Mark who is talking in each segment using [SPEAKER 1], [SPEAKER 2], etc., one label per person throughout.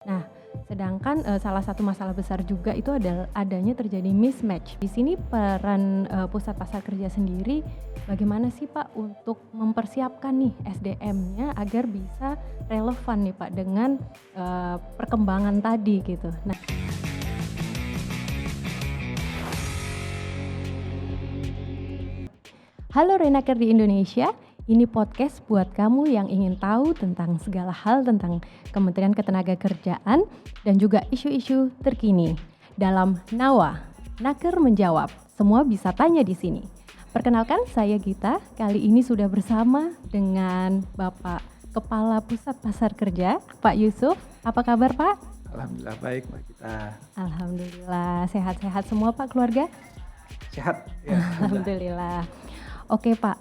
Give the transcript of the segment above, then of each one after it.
[SPEAKER 1] Nah, sedangkan, salah satu masalah besar juga itu adalah adanya terjadi mismatch. Di sini peran, pusat pasar kerja sendiri bagaimana sih Pak untuk mempersiapkan nih SDM-nya agar bisa relevan nih Pak dengan, perkembangan tadi gitu. Nah, halo Renaker di Indonesia, ini podcast buat kamu yang ingin tahu tentang segala hal tentang Kementerian Ketenagakerjaan dan juga isu-isu terkini. Dalam Nawa, Naker menjawab, semua bisa tanya di sini. Perkenalkan saya Gita, kali ini sudah bersama dengan Bapak Kepala Pusat Pasar Kerja, Pak Yusuf. Apa kabar Pak?
[SPEAKER 2] Alhamdulillah baik Mbak Gita.
[SPEAKER 1] Alhamdulillah, sehat-sehat semua Pak keluarga?
[SPEAKER 2] Sehat ya.
[SPEAKER 1] Alhamdulillah. Oke Pak,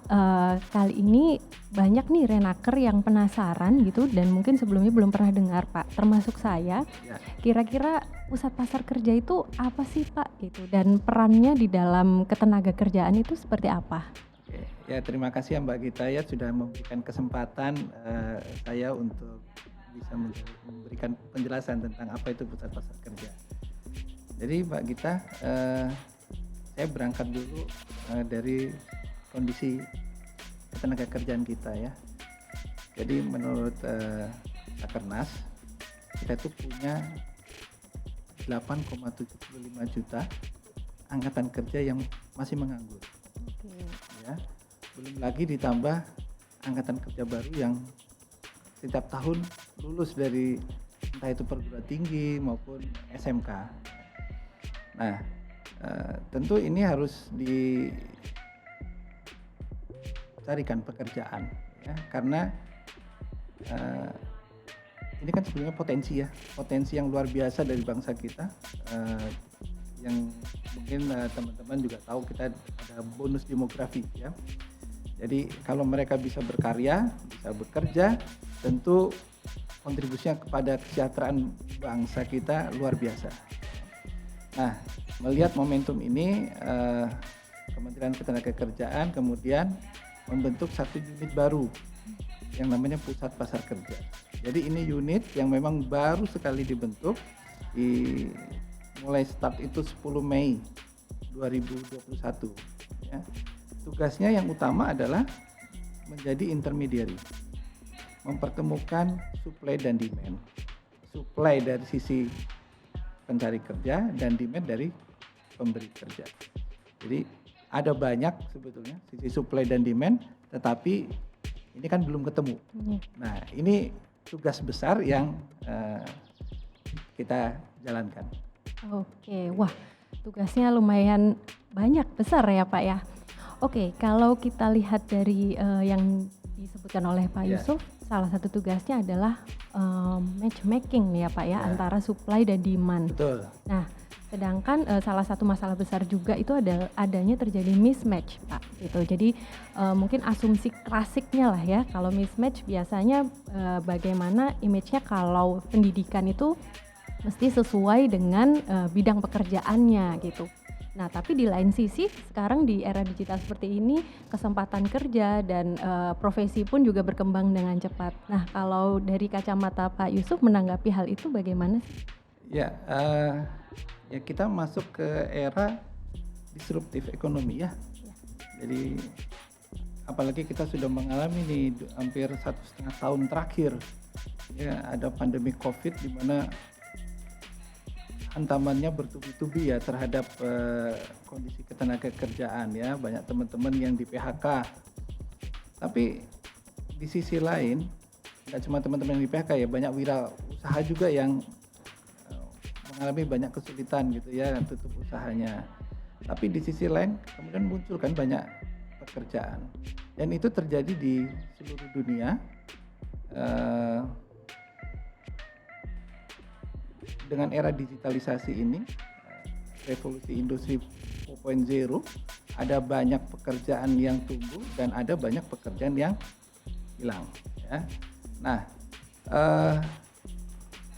[SPEAKER 1] kali ini banyak nih Renaker yang penasaran gitu dan mungkin sebelumnya belum pernah dengar Pak, termasuk saya.
[SPEAKER 2] Ya,
[SPEAKER 1] Kira-kira pusat pasar kerja itu apa sih Pak gitu dan perannya di dalam ketenagakerjaan itu seperti apa?
[SPEAKER 2] oke. Ya terima kasih ya Mbak Gita ya sudah memberikan kesempatan saya untuk bisa memberikan penjelasan tentang apa itu pusat pasar kerja. Jadi Mbak Gita, saya berangkat dulu dari kondisi ketenagakerjaan kita ya. Jadi menurut Rakernas kita itu punya 8,75 juta angkatan kerja yang masih menganggur
[SPEAKER 1] Oke.
[SPEAKER 2] ya. Belum lagi ditambah angkatan kerja baru yang setiap tahun lulus dari entah itu perguruan tinggi maupun SMK. Nah, tentu ini harus dicarikan pekerjaan ya, karena ini kan sebenarnya potensi yang luar biasa dari bangsa kita, yang mungkin teman-teman juga tahu kita ada bonus demografi ya. Jadi kalau mereka bisa berkarya, bisa bekerja, tentu kontribusinya kepada kesejahteraan bangsa kita luar biasa. Nah, melihat momentum ini, Kementerian Ketenagakerjaan kemudian membentuk satu unit baru yang namanya Pusat Pasar Kerja. Jadi ini unit yang memang baru sekali dibentuk, mulai start itu 10 Mei 2021 ya. Tugasnya yang utama adalah menjadi intermediary, mempertemukan supply dan demand. Supply dari sisi pencari kerja dan demand dari pemberi kerja. Jadi ada banyak sebetulnya sisi supply dan demand, tetapi ini kan belum ketemu. Nah, ini tugas besar yang kita jalankan.
[SPEAKER 1] Oke, wah tugasnya lumayan banyak, besar ya Pak ya. Oke, kalau kita lihat dari yang disebutkan oleh Pak
[SPEAKER 2] Ya.
[SPEAKER 1] Yusuf, salah satu tugasnya adalah matchmaking ya Pak ya,
[SPEAKER 2] Ya.
[SPEAKER 1] antara supply dan demand.
[SPEAKER 2] Betul.
[SPEAKER 1] Nah, sedangkan salah satu masalah besar juga itu adalah adanya terjadi mismatch Pak gitu. Jadi mungkin asumsi klasiknya lah ya, kalau mismatch biasanya bagaimana image-nya kalau pendidikan itu mesti sesuai dengan bidang pekerjaannya gitu. Nah, tapi di lain sisi sekarang di era digital seperti ini kesempatan kerja dan profesi pun juga berkembang dengan cepat. Nah, kalau dari kacamata Pak Yusuf menanggapi hal itu bagaimana sih?
[SPEAKER 2] Ya, ya kita masuk ke era disruptif ekonomi ya. Jadi apalagi kita sudah mengalami nih hampir 1,5 tahun terakhir ya, ada pandemi COVID di mana hantamannya bertubi-tubi ya terhadap kondisi ketenagakerjaan ya, banyak teman-teman yang di PHK. Tapi di sisi lain, tidak cuma teman-teman yang di PHK ya, banyak wirausaha juga yang mengalami banyak kesulitan gitu ya, tutup usahanya. Tapi di sisi lain kemudian muncul kan banyak pekerjaan. Dan itu terjadi di seluruh dunia. Dengan era digitalisasi ini, revolusi industri 4.0, ada banyak pekerjaan yang tumbuh dan ada banyak pekerjaan yang hilang. Ya. Nah,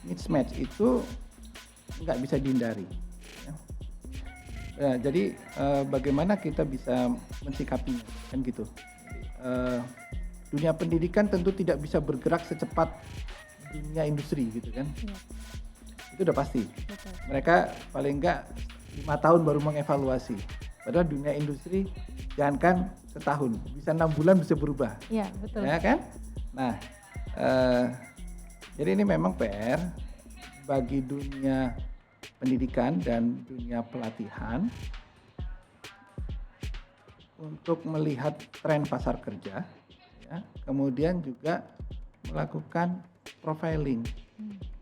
[SPEAKER 2] mismatch itu nggak bisa dihindari. Ya. Jadi bagaimana kita bisa mensikapinya, kan gitu. Dunia pendidikan tentu tidak bisa bergerak secepat dunia industri gitu kan.
[SPEAKER 1] Iya,
[SPEAKER 2] Itu udah pasti.
[SPEAKER 1] betul.
[SPEAKER 2] Mereka paling enggak 5 tahun baru mengevaluasi. Padahal dunia industri jangankan setahun, bisa 6 bulan bisa berubah.
[SPEAKER 1] Iya, betul.
[SPEAKER 2] Ya kan? Nah, jadi ini memang PR bagi dunia pendidikan dan dunia pelatihan untuk melihat tren pasar kerja, ya, kemudian juga melakukan profiling.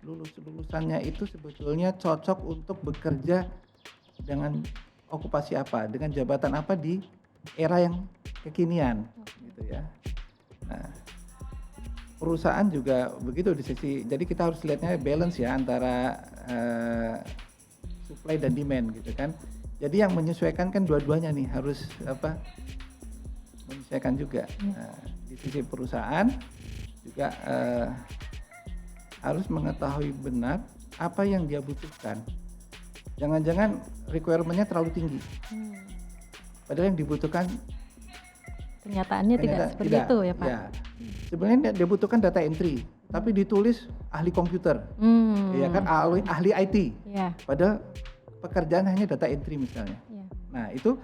[SPEAKER 2] Lulusannya itu sebetulnya cocok untuk bekerja dengan okupasi apa, dengan jabatan apa di era yang kekinian, gitu ya. Nah, perusahaan juga begitu di sisi, jadi kita harus lihatnya balance ya antara supply dan demand gitu kan. Jadi yang menyesuaikan kan dua-duanya nih harus menyesuaikan juga. Nah, di sisi perusahaan juga harus mengetahui benar apa yang dia butuhkan. Jangan-jangan requirement-nya terlalu tinggi. Padahal yang dibutuhkan
[SPEAKER 1] Kenyataannya tidak seperti itu ya Pak?
[SPEAKER 2] Ya. Sebenarnya dia butuhkan data entry, tapi ditulis ahli komputer, ya kan, ahli IT.
[SPEAKER 1] Ya.
[SPEAKER 2] Padahal pekerjaan hanya data entry misalnya.
[SPEAKER 1] Ya.
[SPEAKER 2] Nah itu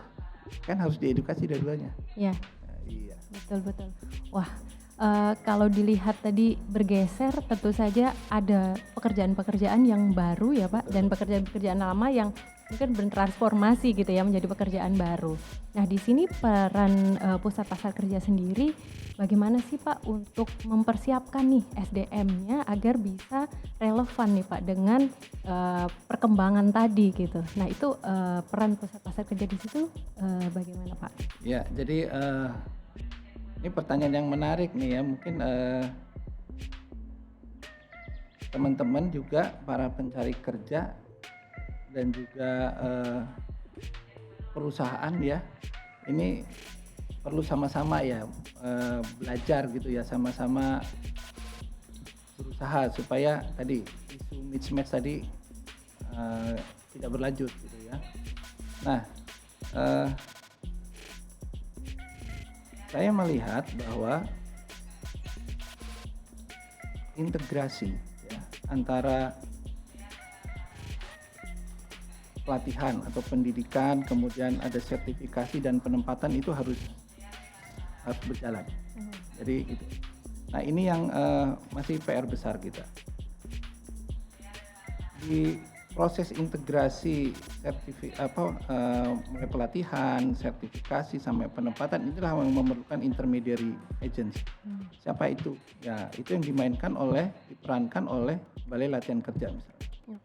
[SPEAKER 2] kan harus diedukasi dua-duanya.
[SPEAKER 1] Ya.
[SPEAKER 2] Nah, iya.
[SPEAKER 1] Betul. Wah, kalau dilihat tadi bergeser, tentu saja ada pekerjaan-pekerjaan yang baru ya Pak, dan pekerjaan-pekerjaan lama yang mungkin bertransformasi gitu ya menjadi pekerjaan baru. Nah di sini peran pusat pasar kerja sendiri, bagaimana sih Pak untuk mempersiapkan nih SDM-nya agar bisa relevan nih Pak dengan perkembangan tadi gitu. Nah itu peran pusat pasar kerja di situ bagaimana Pak?
[SPEAKER 2] Ya, jadi ini pertanyaan yang menarik nih ya, mungkin teman-teman juga para pencari kerja dan juga perusahaan ya, ini perlu sama-sama ya belajar gitu ya, sama-sama berusaha supaya tadi isu mismatch tadi tidak berlanjut gitu ya. Nah, saya melihat bahwa integrasi ya, antara pelatihan atau pendidikan, kemudian ada sertifikasi dan penempatan itu harus berjalan. Jadi itu. Nah ini yang masih PR besar kita. Di proses integrasi mulai pelatihan, sertifikasi sampai penempatan, inilah yang memerlukan intermediary agency. Siapa itu? Ya itu yang diperankan oleh Balai Latihan Kerja misalnya,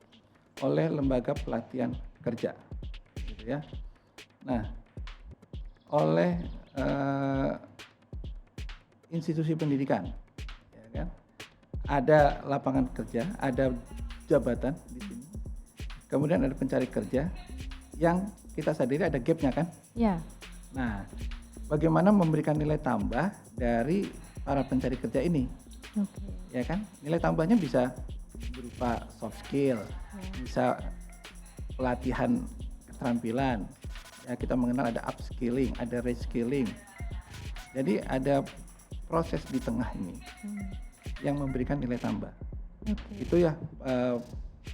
[SPEAKER 2] oleh lembaga pelatihan kerja, gitu ya. Nah, oleh institusi pendidikan, ya kan? Ada lapangan kerja, ada jabatan di sini. Kemudian ada pencari kerja yang kita sadari ada gapnya kan?
[SPEAKER 1] Ya.
[SPEAKER 2] Nah, bagaimana memberikan nilai tambah dari para pencari kerja ini? Ya kan? Nilai tambahnya bisa berupa soft skill, bisa pelatihan keterampilan. Ya, kita mengenal ada upskilling, ada reskilling. Jadi ada proses di tengah ini yang memberikan nilai tambah. Itu ya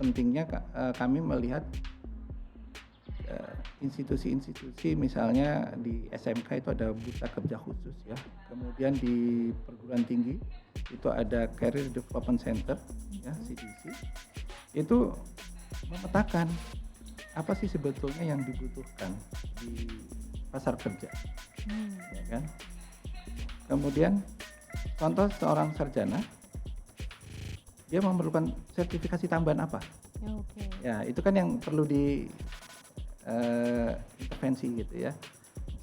[SPEAKER 2] pentingnya kami melihat institusi-institusi, misalnya di SMK itu ada bursa kerja khusus ya. Kemudian di perguruan tinggi itu ada Career Development Center ya, CDC. Itu memetakan apa sih sebetulnya yang dibutuhkan di pasar kerja, ya kan? Kemudian contoh seorang sarjana, dia memerlukan sertifikasi tambahan apa? Ya itu kan yang perlu di intervensi gitu ya.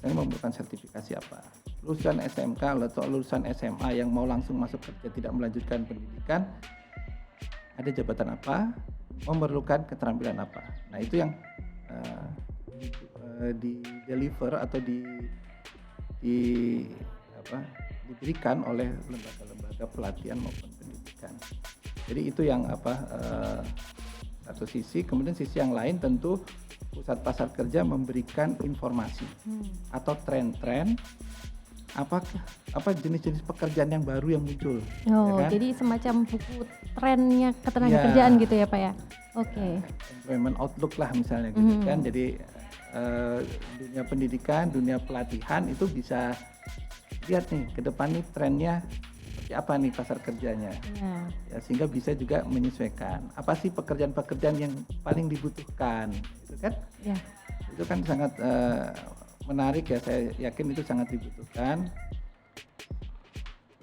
[SPEAKER 2] Saya memerlukan sertifikasi apa? Lulusan SMK atau lulusan SMA yang mau langsung masuk kerja tidak melanjutkan pendidikan, ada jabatan apa? Memerlukan keterampilan apa? Nah itu yang di deliver atau diberikan oleh lembaga-lembaga pelatihan maupun pendidikan. Jadi itu yang satu sisi. Kemudian sisi yang lain tentu pusat pasar kerja memberikan informasi atau tren-tren apa jenis-jenis pekerjaan yang baru yang muncul.
[SPEAKER 1] Oh,
[SPEAKER 2] ya kan?
[SPEAKER 1] jadi semacam buku trennya ketenaga
[SPEAKER 2] Ya.
[SPEAKER 1] kerjaan gitu ya Pak ya? Oke.
[SPEAKER 2] Employment outlook lah misalnya gitu
[SPEAKER 1] Mhm.
[SPEAKER 2] kan. Jadi dunia pendidikan, dunia pelatihan itu bisa lihat nih ke depan nih trennya seperti apa nih pasar kerjanya.
[SPEAKER 1] Ya.
[SPEAKER 2] Ya, sehingga bisa juga menyesuaikan apa sih pekerjaan-pekerjaan yang paling dibutuhkan gitu kan.
[SPEAKER 1] Ya.
[SPEAKER 2] Itu kan sangat menarik ya, saya yakin itu sangat dibutuhkan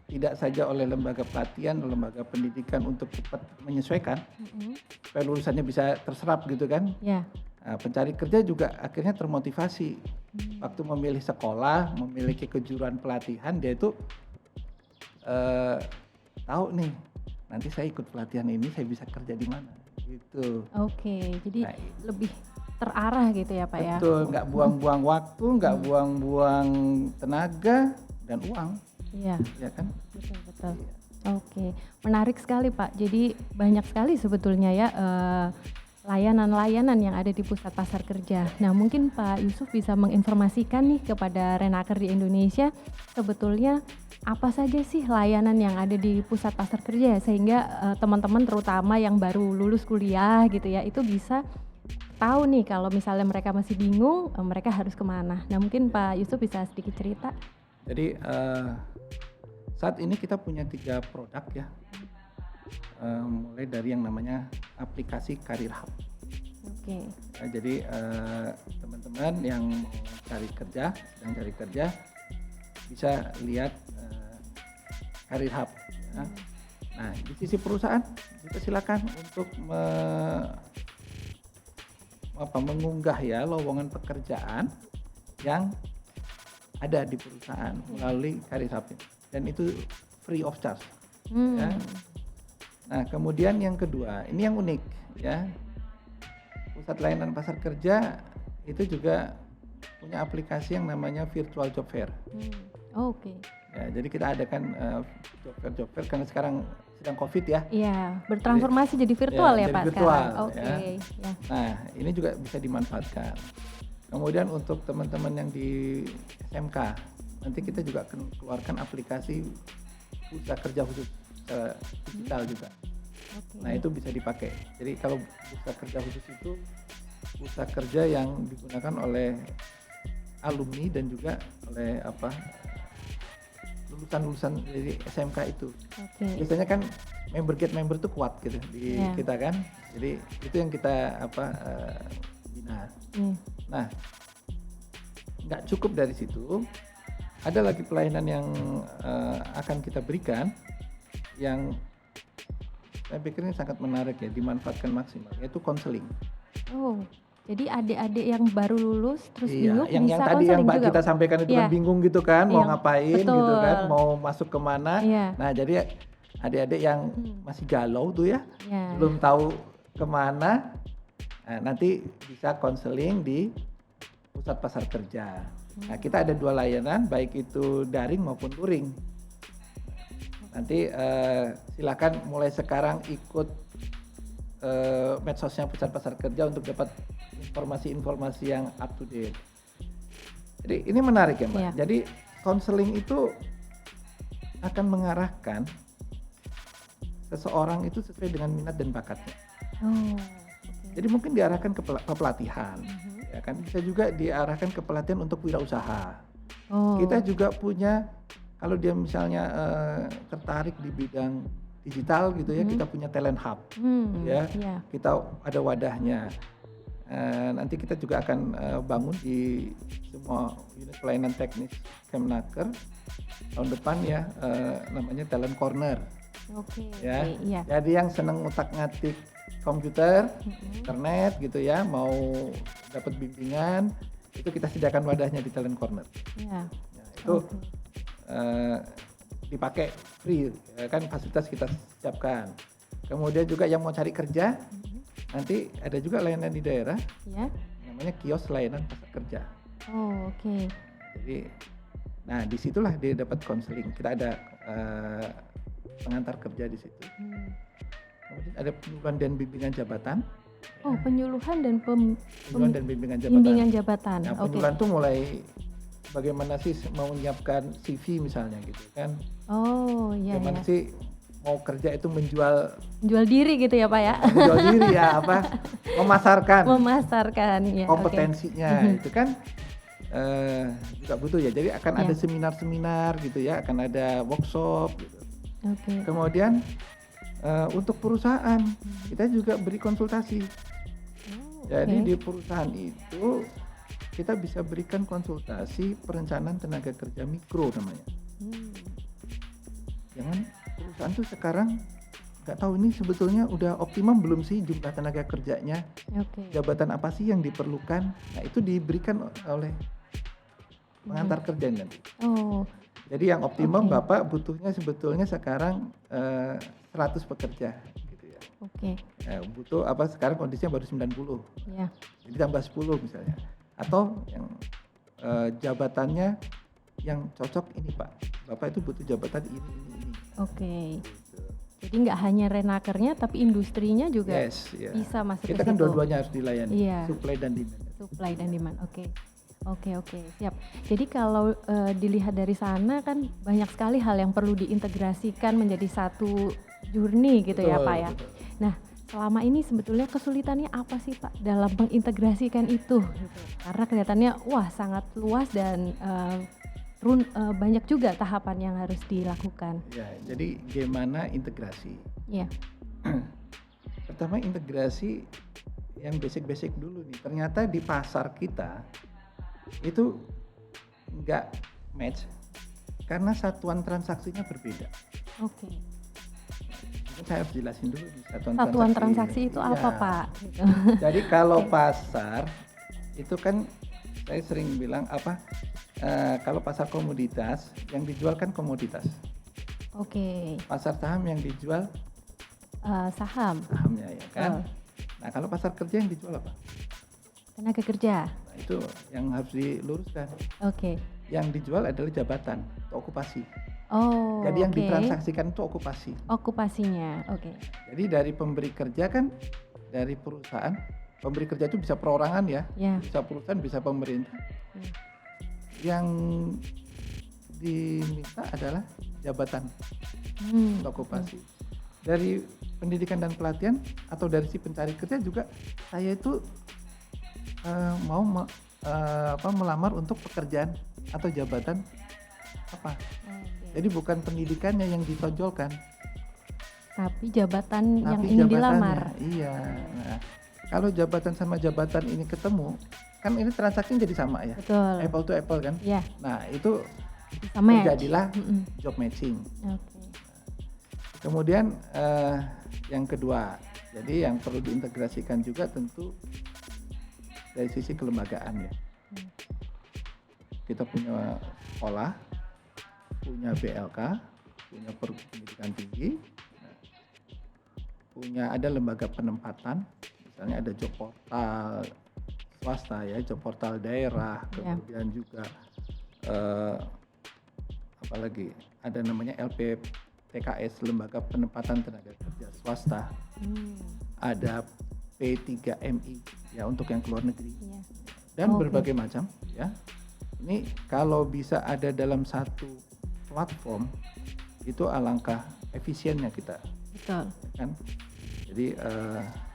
[SPEAKER 2] tidak saja oleh lembaga pelatihan, lembaga pendidikan untuk cepat menyesuaikan
[SPEAKER 1] Mhm.
[SPEAKER 2] supaya lulusannya bisa terserap gitu kan.
[SPEAKER 1] Ya.
[SPEAKER 2] Nah, pencari kerja juga akhirnya termotivasi waktu memilih sekolah, memiliki kejuruan pelatihan, dia itu tahu nih nanti saya ikut pelatihan ini saya bisa kerja di mana gitu.
[SPEAKER 1] Oke, jadi
[SPEAKER 2] Nah,
[SPEAKER 1] lebih terarah gitu ya Pak ya?
[SPEAKER 2] betul, nggak buang-buang waktu, nggak buang-buang tenaga dan uang,
[SPEAKER 1] Iya,
[SPEAKER 2] ya kan?
[SPEAKER 1] betul betul.
[SPEAKER 2] Iya.
[SPEAKER 1] Oke, menarik sekali Pak. Jadi banyak sekali sebetulnya ya layanan-layanan yang ada di pusat pasar kerja. Nah mungkin Pak Yusuf bisa menginformasikan nih kepada Renaker di Indonesia sebetulnya apa saja sih layanan yang ada di pusat pasar kerja sehingga teman-teman terutama yang baru lulus kuliah gitu ya itu bisa tahu nih kalau misalnya mereka masih bingung mereka harus kemana. Nah mungkin Pak Yusuf bisa sedikit cerita.
[SPEAKER 2] Jadi saat ini kita punya 3 produk ya, mulai dari yang namanya aplikasi Karir Hub.
[SPEAKER 1] Oke.
[SPEAKER 2] Nah, jadi teman-teman yang mau cari kerja, sedang cari kerja, bisa lihat Karir Hub. Ya. Nah di sisi perusahaan kita silakan untuk mengunggah ya lowongan pekerjaan yang ada di perusahaan melalui Karir Hub dan itu free of charge. Ya. Nah kemudian yang kedua ini yang unik ya, pusat layanan pasar kerja itu juga punya aplikasi yang namanya virtual job fair.
[SPEAKER 1] Oke.
[SPEAKER 2] Ya, jadi kita adakan job fair karena sekarang sedang COVID ya.
[SPEAKER 1] Iya, bertransformasi jadi virtual ya
[SPEAKER 2] jadi
[SPEAKER 1] Pak
[SPEAKER 2] virtual,
[SPEAKER 1] sekarang. Oke. Ya.
[SPEAKER 2] Nah ini juga bisa dimanfaatkan. Kemudian untuk teman-teman yang di SMK nanti kita juga akan keluarkan aplikasi bursa kerja khusus digital juga.
[SPEAKER 1] Oke.
[SPEAKER 2] Nah itu bisa dipakai. Jadi kalau bursa kerja khusus itu bursa kerja yang digunakan oleh alumni dan juga oleh lulusan-lulusan dari SMK itu.
[SPEAKER 1] Oke.
[SPEAKER 2] Biasanya kan member itu kuat gitu di
[SPEAKER 1] Iya.
[SPEAKER 2] kita kan. Jadi itu yang kita bina.
[SPEAKER 1] Iya.
[SPEAKER 2] Nah nggak cukup dari situ. Ada lagi pelayanan yang akan kita berikan yang saya pikir ini sangat menarik ya, dimanfaatkan maksimal, yaitu konseling.
[SPEAKER 1] Oh, jadi adik-adik yang baru lulus terus
[SPEAKER 2] Iya,
[SPEAKER 1] bingung
[SPEAKER 2] yang
[SPEAKER 1] bisa
[SPEAKER 2] tadi yang
[SPEAKER 1] konseling
[SPEAKER 2] Mbak
[SPEAKER 1] juga.
[SPEAKER 2] kita sampaikan itu
[SPEAKER 1] Iya.
[SPEAKER 2] kan bingung gitu kan, mau
[SPEAKER 1] Yang-
[SPEAKER 2] ngapain
[SPEAKER 1] betul.
[SPEAKER 2] gitu kan, mau masuk kemana.
[SPEAKER 1] Iya.
[SPEAKER 2] Nah jadi adik-adik yang masih galau tuh ya,
[SPEAKER 1] Ya.
[SPEAKER 2] belum tahu kemana, nah, nanti bisa konseling di pusat pasar kerja. Nah kita ada 2 layanan, baik itu daring maupun luring. Nanti silakan mulai sekarang ikut medsosnya pusat pasar kerja untuk dapat informasi-informasi yang up to date. Jadi ini menarik ya Mbak.
[SPEAKER 1] Iya.
[SPEAKER 2] Jadi konseling itu akan mengarahkan seseorang itu sesuai dengan minat dan bakatnya.
[SPEAKER 1] Oh. Oke.
[SPEAKER 2] Jadi mungkin diarahkan ke pelatihan, ya kan? Bisa juga diarahkan ke pelatihan untuk wirausaha.
[SPEAKER 1] Oh.
[SPEAKER 2] Kita juga punya, kalau dia misalnya tertarik di bidang digital gitu ya, kita punya talent hub, ya.
[SPEAKER 1] Iya.
[SPEAKER 2] Kita ada wadahnya. Nanti kita juga akan bangun di semua unit pelayanan teknis Kemnaker tahun depan ya, namanya Talent Corner.
[SPEAKER 1] Oke.
[SPEAKER 2] Ya.
[SPEAKER 1] Oke, iya.
[SPEAKER 2] Jadi yang seneng ngutak-ngatik komputer, internet gitu ya, mau dapat bimbingan, itu kita sediakan wadahnya di Talent Corner.
[SPEAKER 1] Iya.
[SPEAKER 2] Nah, itu dipakai free, ya kan, fasilitas kita siapkan. Kemudian juga yang mau cari kerja, nanti ada juga layanan di daerah,
[SPEAKER 1] Iya.
[SPEAKER 2] namanya kios layanan pasar kerja.
[SPEAKER 1] Oh, oke.
[SPEAKER 2] Jadi, nah disitulah dia dapat konseling. Kita ada pengantar kerja di situ. Kemudian ada penyuluhan dan bimbingan jabatan.
[SPEAKER 1] Oh, penyuluhan dan
[SPEAKER 2] Penyuluhan dan bimbingan jabatan.
[SPEAKER 1] bimbingan jabatan.
[SPEAKER 2] Nah,
[SPEAKER 1] Oke.
[SPEAKER 2] penyuluhan itu mulai bagaimana sih mau menyiapkan CV misalnya gitu kan.
[SPEAKER 1] Oh, iya
[SPEAKER 2] Bagaimana
[SPEAKER 1] ya.
[SPEAKER 2] sih mau kerja itu menjual
[SPEAKER 1] Jual diri gitu ya, Pak ya?
[SPEAKER 2] menjual diri ya apa, memasarkan
[SPEAKER 1] Memasarkan, ya, oke.
[SPEAKER 2] kompetensinya
[SPEAKER 1] Mhm,
[SPEAKER 2] itu kan juga butuh ya. Jadi akan ada
[SPEAKER 1] ya,
[SPEAKER 2] seminar-seminar gitu ya, akan ada workshop gitu.
[SPEAKER 1] oke.
[SPEAKER 2] Kemudian untuk perusahaan kita juga beri konsultasi.
[SPEAKER 1] Oh,
[SPEAKER 2] Jadi
[SPEAKER 1] oke.
[SPEAKER 2] di perusahaan itu kita bisa berikan konsultasi perencanaan tenaga kerja mikro namanya.
[SPEAKER 1] Hmm,
[SPEAKER 2] Jangan perusahaan tuh sekarang nggak tahu ini sebetulnya udah optimum belum sih jumlah tenaga kerjanya,
[SPEAKER 1] oke.
[SPEAKER 2] jabatan apa sih yang diperlukan. Nah itu diberikan oleh
[SPEAKER 1] Mhm.
[SPEAKER 2] pengantar kerja nanti.
[SPEAKER 1] Oh,
[SPEAKER 2] Jadi yang optimum
[SPEAKER 1] oke,
[SPEAKER 2] Bapak butuhnya sebetulnya sekarang 100 pekerja gitu ya.
[SPEAKER 1] oke.
[SPEAKER 2] Butuh apa sekarang kondisinya baru 90.
[SPEAKER 1] Ya,
[SPEAKER 2] Jadi tambah 10 misalnya. Atau yang jabatannya yang cocok ini Pak. Bapak itu butuh jabatan ini.
[SPEAKER 1] oke.
[SPEAKER 2] Gitu.
[SPEAKER 1] Jadi nggak hanya renakernya, tapi industrinya juga
[SPEAKER 2] Yes, ya.
[SPEAKER 1] bisa masuk
[SPEAKER 2] Kita
[SPEAKER 1] ke
[SPEAKER 2] kan
[SPEAKER 1] situ.
[SPEAKER 2] dua-duanya harus dilayani,
[SPEAKER 1] Iya.
[SPEAKER 2] supply dan demand.
[SPEAKER 1] Supply dan demand, oke. Oke, siap. Jadi kalau dilihat dari sana kan banyak sekali hal yang perlu diintegrasikan menjadi satu journey gitu ya,
[SPEAKER 2] Betul,
[SPEAKER 1] Pak ya.
[SPEAKER 2] betul.
[SPEAKER 1] Nah, selama ini sebetulnya kesulitannya apa sih, Pak, dalam mengintegrasikan itu gitu? Karena kelihatannya wah sangat luas dan banyak juga tahapan yang harus dilakukan.
[SPEAKER 2] Ya, jadi gimana integrasi?
[SPEAKER 1] Iya.
[SPEAKER 2] Pertama integrasi yang basic-basic dulu nih. Ternyata di pasar kita itu nggak match karena satuan transaksinya berbeda.
[SPEAKER 1] Oke.
[SPEAKER 2] Mungkin saya harus jelasin dulu nih
[SPEAKER 1] Satuan transaksi itu
[SPEAKER 2] Iya.
[SPEAKER 1] apa, Pak? Gitu.
[SPEAKER 2] Jadi kalau
[SPEAKER 1] Oke.
[SPEAKER 2] pasar itu kan saya sering bilang apa? Kalau pasar komoditas yang dijual kan komoditas.
[SPEAKER 1] Oke.
[SPEAKER 2] Pasar saham yang dijual
[SPEAKER 1] Saham,
[SPEAKER 2] sahamnya ya kan.
[SPEAKER 1] Betul.
[SPEAKER 2] Nah kalau pasar kerja yang dijual apa?
[SPEAKER 1] tenaga kerja.
[SPEAKER 2] Nah, itu yang harus diluruskan.
[SPEAKER 1] Oke.
[SPEAKER 2] Yang dijual adalah jabatan atau okupasi.
[SPEAKER 1] Oh,
[SPEAKER 2] Jadi yang
[SPEAKER 1] oke.
[SPEAKER 2] ditransaksikan itu okupasi.
[SPEAKER 1] Okupasinya, oke.
[SPEAKER 2] Jadi dari pemberi kerja kan dari perusahaan, pemberi kerja itu bisa perorangan ya,
[SPEAKER 1] Ya.
[SPEAKER 2] bisa perusahaan, bisa pemerintah.
[SPEAKER 1] Hmm.
[SPEAKER 2] Yang diminta adalah jabatan atau okupasi. Dari pendidikan dan pelatihan atau dari si pencari kerja juga saya itu mau melamar untuk pekerjaan atau jabatan apa.
[SPEAKER 1] Oke.
[SPEAKER 2] Jadi bukan pendidikannya yang ditonjolkan,
[SPEAKER 1] Tapi jabatan yang
[SPEAKER 2] tapi
[SPEAKER 1] ingin
[SPEAKER 2] jabatannya.
[SPEAKER 1] dilamar.
[SPEAKER 2] Iya. Nah, kalau jabatan sama jabatan ini ketemu, kan ini transaksinya jadi sama ya.
[SPEAKER 1] Betul.
[SPEAKER 2] Apple to apple kan.
[SPEAKER 1] Ya,
[SPEAKER 2] Nah, itu
[SPEAKER 1] bisa match.
[SPEAKER 2] terjadilah
[SPEAKER 1] Mm-mm.
[SPEAKER 2] job matching.
[SPEAKER 1] Oke.
[SPEAKER 2] Kemudian yang kedua, jadi yang perlu diintegrasikan juga tentu dari sisi kelembagaan ya.
[SPEAKER 1] Hmm.
[SPEAKER 2] Kita punya sekolah, punya BLK, punya pendidikan tinggi, nah, punya ada lembaga penempatan, misalnya ada job portal swasta ya, job portal daerah,
[SPEAKER 1] Ya.
[SPEAKER 2] kemudian juga apalagi ada namanya LPTKS, lembaga penempatan tenaga kerja swasta,
[SPEAKER 1] Hmm.
[SPEAKER 2] ada P3MI ya untuk yang keluar negeri
[SPEAKER 1] Iya.
[SPEAKER 2] dan
[SPEAKER 1] Oke.
[SPEAKER 2] berbagai macam ya. Ini kalau bisa ada dalam satu platform itu alangkah efisiennya kita
[SPEAKER 1] Betul.
[SPEAKER 2] ya kan. Jadi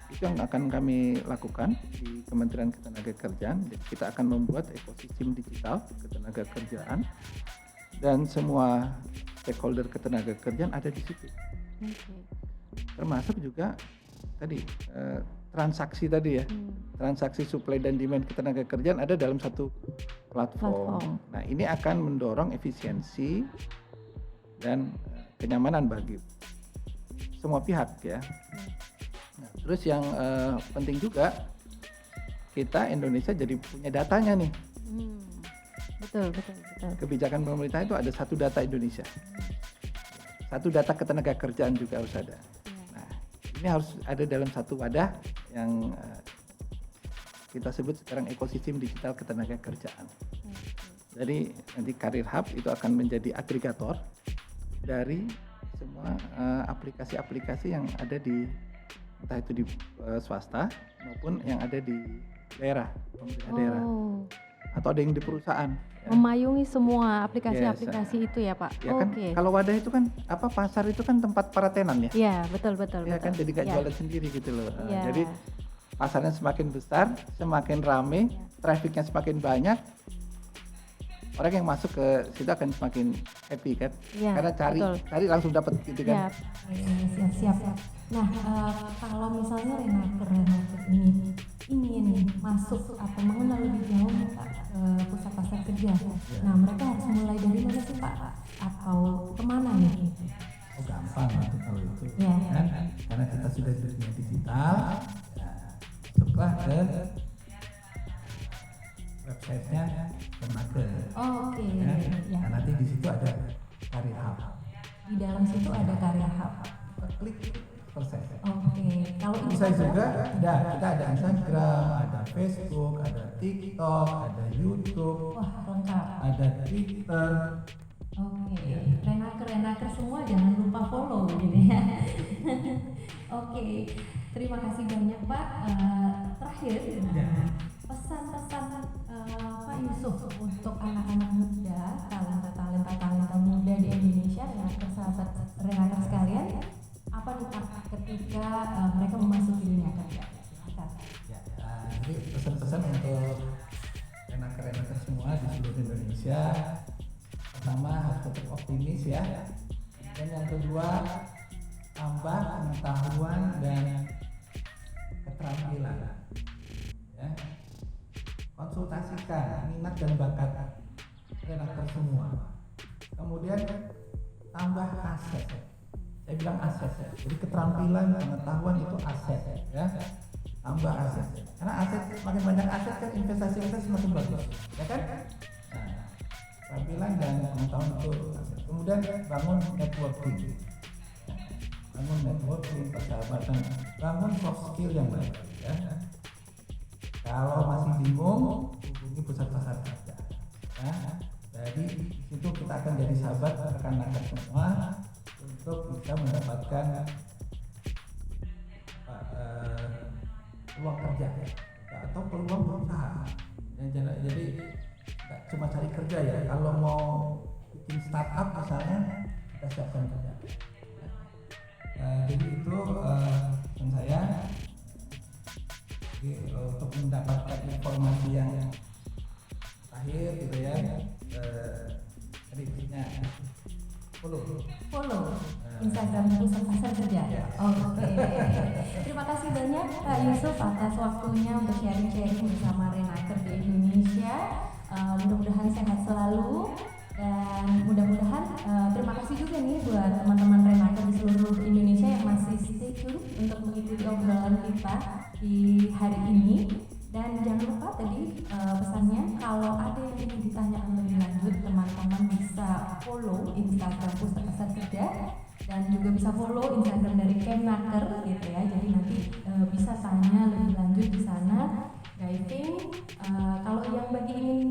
[SPEAKER 2] itu yang akan kami lakukan di Kementerian Ketenagakerjaan. Jadi kita akan membuat ekosistem digital ketenagakerjaan dan semua stakeholder ketenagakerjaan ada di situ.
[SPEAKER 1] Oke.
[SPEAKER 2] Termasuk juga tadi transaksi tadi ya.
[SPEAKER 1] Hmm.
[SPEAKER 2] Transaksi supply dan demand ketenagakerjaan ada dalam satu platform.
[SPEAKER 1] Platform.
[SPEAKER 2] Nah, ini akan mendorong efisiensi dan kenyamanan bagi semua pihak ya. Nah, terus yang penting juga kita Indonesia jadi punya datanya nih.
[SPEAKER 1] Hmm. Betul.
[SPEAKER 2] Kebijakan pemerintah itu ada satu data Indonesia. Satu data ketenagakerjaan juga harus ada. Nah, ini harus ada dalam satu wadah yang kita sebut sekarang ekosistem digital ketenagakerjaan. Jadi nanti Career Hub itu akan menjadi agregator dari semua aplikasi-aplikasi yang ada di entah itu di swasta maupun yang ada di daerah, pemerintah daerah.
[SPEAKER 1] Oh,
[SPEAKER 2] atau ada yang di perusahaan.
[SPEAKER 1] Memayungi semua aplikasi-aplikasi itu ya Pak?
[SPEAKER 2] Ya kan,
[SPEAKER 1] Oke.
[SPEAKER 2] kalau wadah itu kan pasar itu kan tempat para tenan ya.
[SPEAKER 1] Iya, betul betul
[SPEAKER 2] Ya
[SPEAKER 1] betul.
[SPEAKER 2] kan, jadi nggak
[SPEAKER 1] Iya.
[SPEAKER 2] jualan sendiri gitu loh.
[SPEAKER 1] Iya.
[SPEAKER 2] Jadi pasarnya semakin besar, semakin rame, trafficnya semakin banyak, orang yang masuk ke situ akan semakin happy kan,
[SPEAKER 1] Iya,
[SPEAKER 2] karena
[SPEAKER 1] betul.
[SPEAKER 2] cari langsung dapat gitu
[SPEAKER 1] Iya.
[SPEAKER 2] kan.
[SPEAKER 3] Siap-siap. Nah, kalau misalnya Renaker ini ingin masuk atau mengenal lebih jauh nih Pak pusat pasar kerja, nah mereka harus mulai dari mana sih Pak? Atau kemana nih?
[SPEAKER 4] Oh gampang itu kalau itu
[SPEAKER 3] Ya.
[SPEAKER 4] kan, karena kita sudah di dunia digital, ya, masuklah ke websitenya Renaker.
[SPEAKER 3] Oh, oke.
[SPEAKER 4] Ya.
[SPEAKER 3] Ya.
[SPEAKER 4] Nah, nanti di situ ada Career Hub.
[SPEAKER 3] Di dalam situ ada karya hub.
[SPEAKER 4] Kita klik selesai.
[SPEAKER 3] Oke. Kalau
[SPEAKER 4] Bisa
[SPEAKER 3] Instagram?
[SPEAKER 4] juga kita ada Instagram, ada Facebook, ada TikTok, ada YouTube,
[SPEAKER 3] Wah, lengkap.
[SPEAKER 4] ada Twitter.
[SPEAKER 3] Oke, Renaker semua jangan lupa follow gini ya. Oke, terima kasih banyak Pak. Terakhir, pesan-pesan Pak Yusuf untuk anak-anak muda, talenta muda di Indonesia, sahabat Renaker sekalian, apa nih Pak ketika mereka memasuki dunia kerja? Silakan.
[SPEAKER 4] Ya, jadi pesan-pesan untuk Renaker semua di seluruh Indonesia. Pertama harus tetap optimis ya. Dan yang kedua, tambah pengetahuan dan keterampilan. Ya. Konsultasikan minat dan bakat Renaker semua. Kemudian tambah aset. Saya bilang aset. Jadi keterampilan, pengetahuan itu aset ya. Tambah aset. Karena aset, semakin banyak aset kan investasi semakin bagus. Ya kan? Nah, keterampilan dan pengetahuan itu aset. Kemudian bangun networking. Bangun networking, persahabatan, bangun soft skill yang baik ya. Kalau masih bingung, hubungi pusat pasar kerja. Ya. Jadi di situ kita akan jadi sahabat rekan-rekan semua untuk bisa mendapatkan peluang kerja atau peluang berusaha. Jadi nggak cuma cari kerja ya. Kalau mau bikin startup misalnya, kita siapkan kerja. Jadi itu pesan saya. Jadi, untuk mendapatkan informasi yang terakhir gitu ya, tadi isinya follow
[SPEAKER 3] Instagram pusat pasar kerja. Oke. Terima kasih banyak Pak Yusuf atas waktunya untuk sharing-sharing bersama Renaker di Indonesia. Mudah-mudahan sehat selalu dan mudah-mudahan terima kasih juga nih buat teman-teman Renaker di seluruh Indonesia yang masih stay tune untuk mengikuti obrolan kita di hari ini. Dan jangan lupa tadi pesannya, kalau ada yang ingin ditanyakan lebih lanjut, teman-teman bisa follow Instagram Pusat Pasar Kerja dan juga bisa follow Instagram dari Kemnaker gitu ya. Jadi nanti bisa tanya lebih lanjut di sana. Diving, kalau yang bagi ingin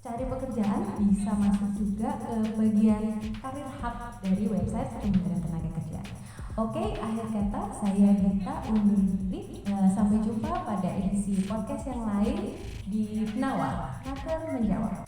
[SPEAKER 3] cari pekerjaan bisa masuk juga ke bagian Career Hub dari website Kementerian Tenaga Kerja. Oke, akhir kata saya Gita undur diri. Sampai jumpa pada edisi podcast yang lain di Nawa Naker Menjawab.